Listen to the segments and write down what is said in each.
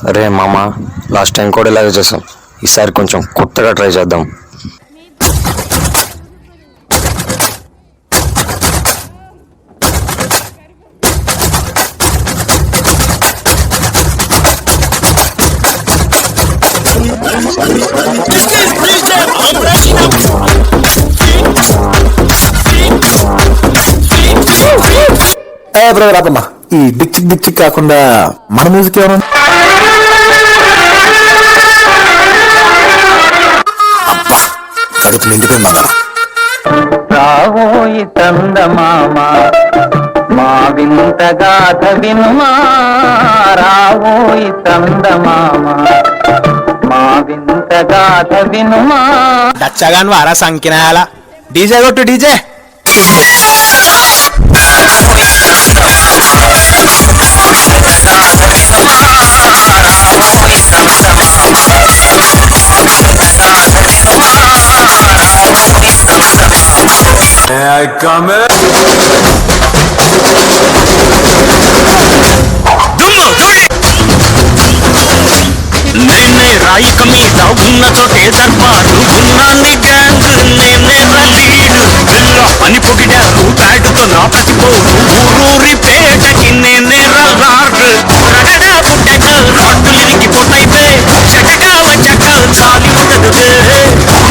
అరే మామ, last time కూడా ఇలాగే చేసాం. ఈసారి కొంచెం కొత్తగా ట్రై చేద్దాం. రాదమ్మా, ఈ డిక్చిక్ డిక్చిక్ కాకుండా మన మ్యూజిక్ ఏమన్నా కడుపు నిండిపోయిందా? రావోయి చందమామ మా వింత గాథ వినుమా, రావోయి చందమామ మా వింత గాథ వినుమా. దచ్చగాను వారా సంకినాయాల డీజే కొట్టు డీజే. నేనే రాయిక మీద ఉన్న చోటే దర్బారు, ఉన్నాన్ని గ్యాంగ్ నేనే లీడు. అని పొగిడారు బ్యాటుతో నా ప్రతిపోరు, ఊరూరి పేటకి నేనే రల్లారు. రడడా పుట్టక రాడ్డులు ఇరిగిపోతాయితే, చటకా వచ్చాక చాలి ఉండదు.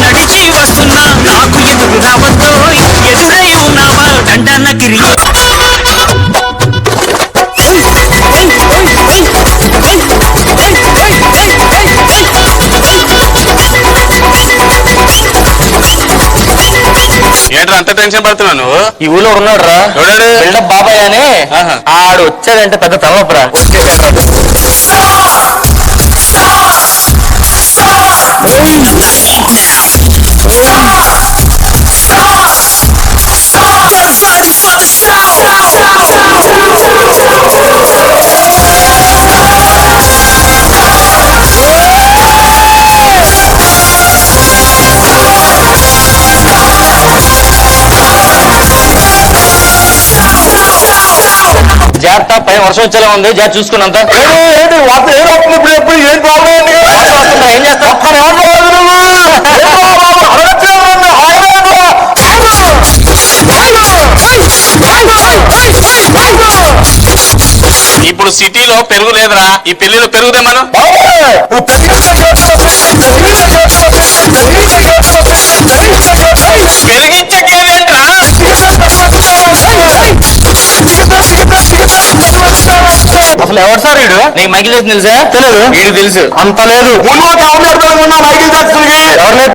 నడిచి వస్తున్నా నాకు ఎదురు రావద్దో, ఎదురై ఉన్నావా దండనగిరి. ఏంట్రా అంత టెన్షన్ పడుతున్నావు నువ్వు? ఈ ఊళ్ళో ఉన్నాడు రా బిల్డప్ బాబాయ్ అని. ఆడు వచ్చాడంటే పెద్ద తలనొప్పరా. జాగ్రత్త, పైన వర్షం వచ్చేలా ఉంది, జాగ్రత్త చూసుకున్నంత. ఏం చేస్తా. ఇప్పుడు సిటీలో పెరుగు లేదురా, ఈ పెళ్లిలో పెరుగుదే మనం. పెరిగించట్లేదేంట్రా? అసలు ఎవరు సార్ వీడు? నీకు మైకిల్ జాక్సన్ తెలుసా? తెలియదు. వీడు తెలుసు. అంత లేదు. ఎవరు